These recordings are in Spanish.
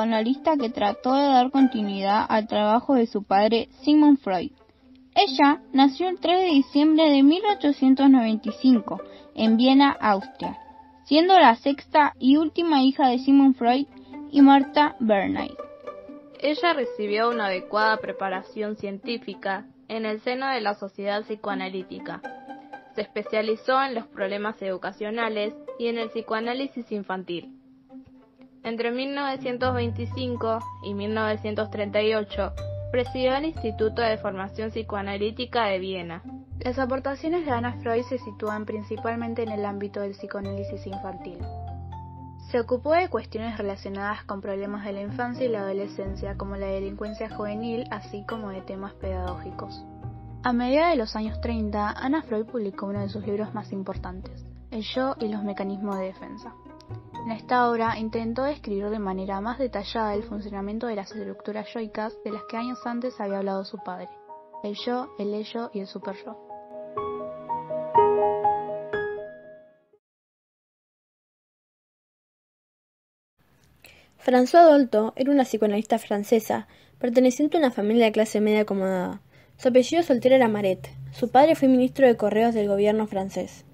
psicoanalista que trató de dar continuidad al trabajo de su padre Sigmund Freud. Ella nació el 3 de diciembre de 1895 en Viena, Austria, siendo la sexta y última hija de Sigmund Freud y Martha Bernay. Ella recibió una adecuada preparación científica en el seno de la Sociedad Psicoanalítica. Se especializó en los problemas educacionales y en el psicoanálisis infantil. Entre 1925 y 1938 presidió el Instituto de Formación Psicoanalítica de Viena. Las aportaciones de Anna Freud se sitúan principalmente en el ámbito del psicoanálisis infantil. Se ocupó de cuestiones relacionadas con problemas de la infancia y la adolescencia, como la delincuencia juvenil, así como de temas pedagógicos. A mediados de los años 30, Anna Freud publicó uno de sus libros más importantes, El yo y los mecanismos de defensa. En esta obra intentó describir de manera más detallada el funcionamiento de las estructuras yoicas de las que años antes había hablado su padre, el yo, el ello y el superyo. Françoise Dolto era una psicoanalista francesa, perteneciente a una familia de clase media acomodada. Su apellido soltero era Maret. Su padre fue ministro de Correos del gobierno francés.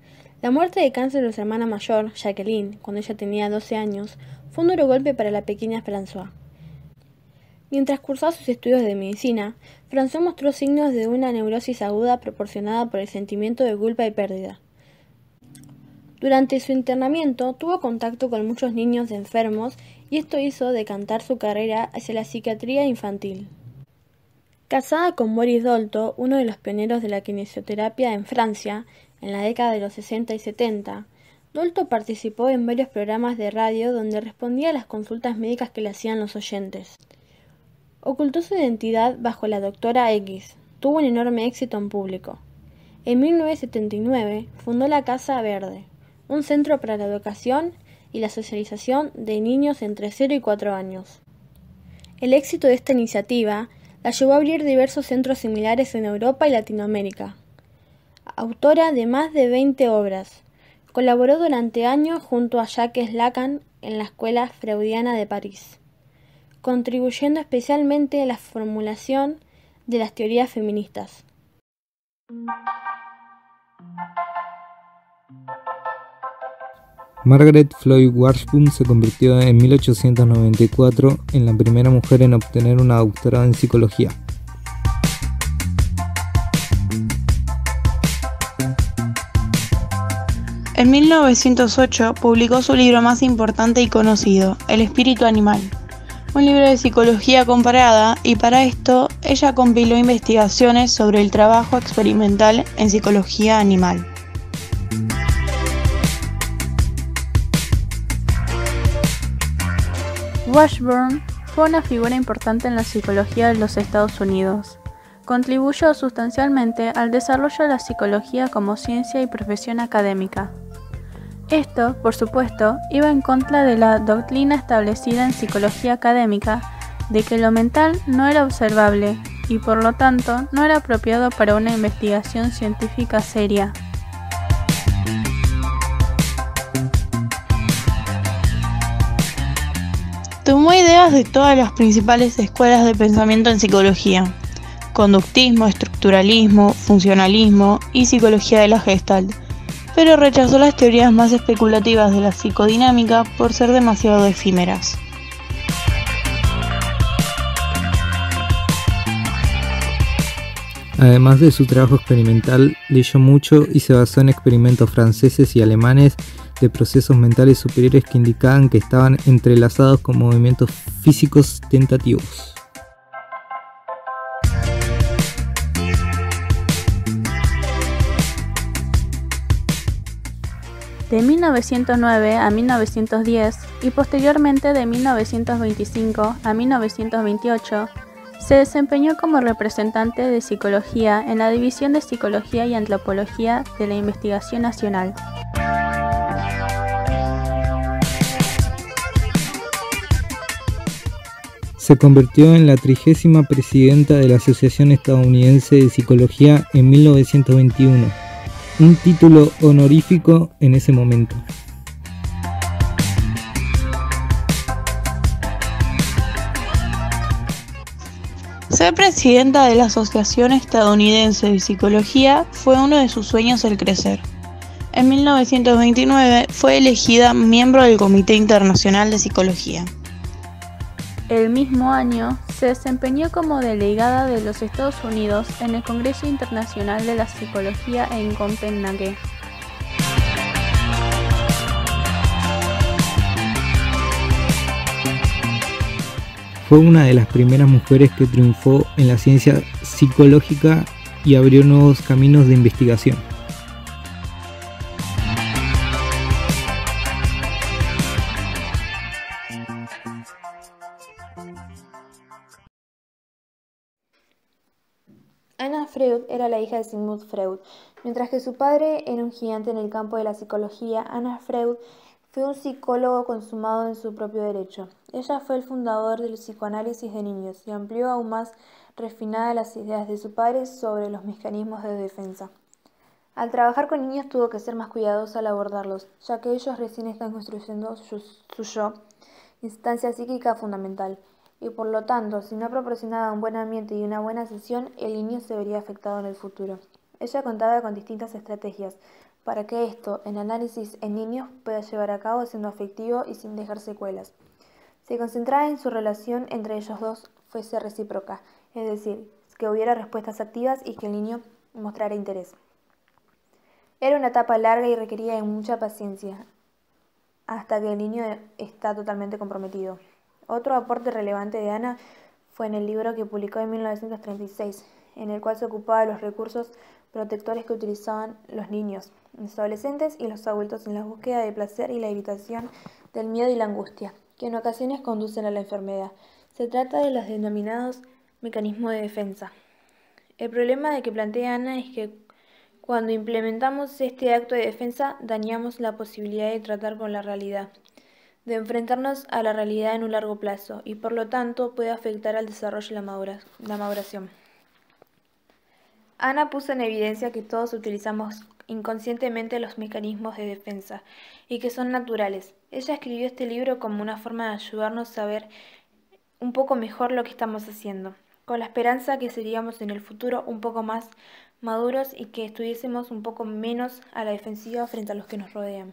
La muerte de cáncer de su hermana mayor, Jacqueline, cuando ella tenía 12 años, fue un duro golpe para la pequeña Françoise. Mientras cursaba sus estudios de medicina, Françoise mostró signos de una neurosis aguda proporcionada por el sentimiento de culpa y pérdida. Durante su internamiento tuvo contacto con muchos niños enfermos y esto hizo decantar su carrera hacia la psiquiatría infantil. Casada con Boris Dolto, uno de los pioneros de la kinesioterapia en Francia, en la década de los 60 y 70, Dolto participó en varios programas de radio donde respondía a las consultas médicas que le hacían los oyentes. Ocultó su identidad bajo la Doctora X, tuvo un enorme éxito en público. En 1979 fundó la Casa Verde, un centro para la educación y la socialización de niños entre 0 y 4 años. El éxito de esta iniciativa la llevó a abrir diversos centros similares en Europa y Latinoamérica. Autora de más de 20 obras, colaboró durante años junto a Jacques Lacan en la Escuela Freudiana de París, contribuyendo especialmente a la formulación de las teorías feministas. Margaret Floyd Washburn se convirtió en 1894 en la primera mujer en obtener una doctorado en psicología. En 1908 publicó su libro más importante y conocido, El espíritu animal, un libro de psicología comparada, y para esto ella compiló investigaciones sobre el trabajo experimental en psicología animal. Washburn fue una figura importante en la psicología de los Estados Unidos. Contribuyó sustancialmente al desarrollo de la psicología como ciencia y profesión académica. Esto, por supuesto, iba en contra de la doctrina establecida en psicología académica de que lo mental no era observable y por lo tanto no era apropiado para una investigación científica seria. Tomó ideas de todas las principales escuelas de pensamiento en psicología: conductismo, estructuralismo, funcionalismo y psicología de la Gestalt, pero rechazó las teorías más especulativas de la psicodinámica por ser demasiado efímeras. Además de su trabajo experimental, leyó mucho y se basó en experimentos franceses y alemanes de procesos mentales superiores que indicaban que estaban entrelazados con movimientos físicos tentativos. De 1909 a 1910 y posteriormente de 1925 a 1928, se desempeñó como representante de psicología en la División de Psicología y Antropología de la Investigación Nacional. Se convirtió en la 30ª presidenta de la Asociación Estadounidense de Psicología en 1921, un título honorífico en ese momento. ser presidenta de la Asociación Estadounidense de Psicología fue uno de sus sueños al crecer. En 1929 fue elegida miembro del Comité Internacional de Psicología. El mismo año se desempeñó como delegada de los Estados Unidos en el Congreso Internacional de la Psicología en Copenhague. Fue una de las primeras mujeres que triunfó en la ciencia psicológica y abrió nuevos caminos de investigación. Anna Freud era la hija de Sigmund Freud. Mientras que su padre era un gigante en el campo de la psicología, Anna Freud fue un psicólogo consumado en su propio derecho. Ella fue el fundador del psicoanálisis de niños y amplió aún más refinadas las ideas de su padre sobre los mecanismos de defensa. Al trabajar con niños tuvo que ser más cuidadosa al abordarlos, ya que ellos recién están construyendo su yo, instancia psíquica fundamental. Y por lo tanto, si no proporcionaba un buen ambiente y una buena sesión, el niño se vería afectado en el futuro. Ella contaba con distintas estrategias para que esto, en análisis en niños, pueda llevar a cabo siendo afectivo y sin dejar secuelas. Se concentraba en su relación entre ellos dos fuese recíproca, es decir, que hubiera respuestas activas y que el niño mostrara interés. Era una etapa larga y requería de mucha paciencia, hasta que el niño está totalmente comprometido. Otro aporte relevante de Anna fue en el libro que publicó en 1936, en el cual se ocupaba de los recursos protectores que utilizaban los niños, los adolescentes y los adultos en la búsqueda de placer y la evitación del miedo y la angustia, que en ocasiones conducen a la enfermedad. Se trata de los denominados mecanismos de defensa. El problema de que plantea Anna es que cuando implementamos este acto de defensa dañamos la posibilidad de tratar con la realidad, de enfrentarnos a la realidad en un largo plazo y por lo tanto puede afectar al desarrollo y la maduración. Anna puso en evidencia que todos utilizamos inconscientemente los mecanismos de defensa y que son naturales. Ella escribió este libro como una forma de ayudarnos a ver un poco mejor lo que estamos haciendo, con la esperanza que seríamos en el futuro un poco más maduros y que estuviésemos un poco menos a la defensiva frente a los que nos rodean.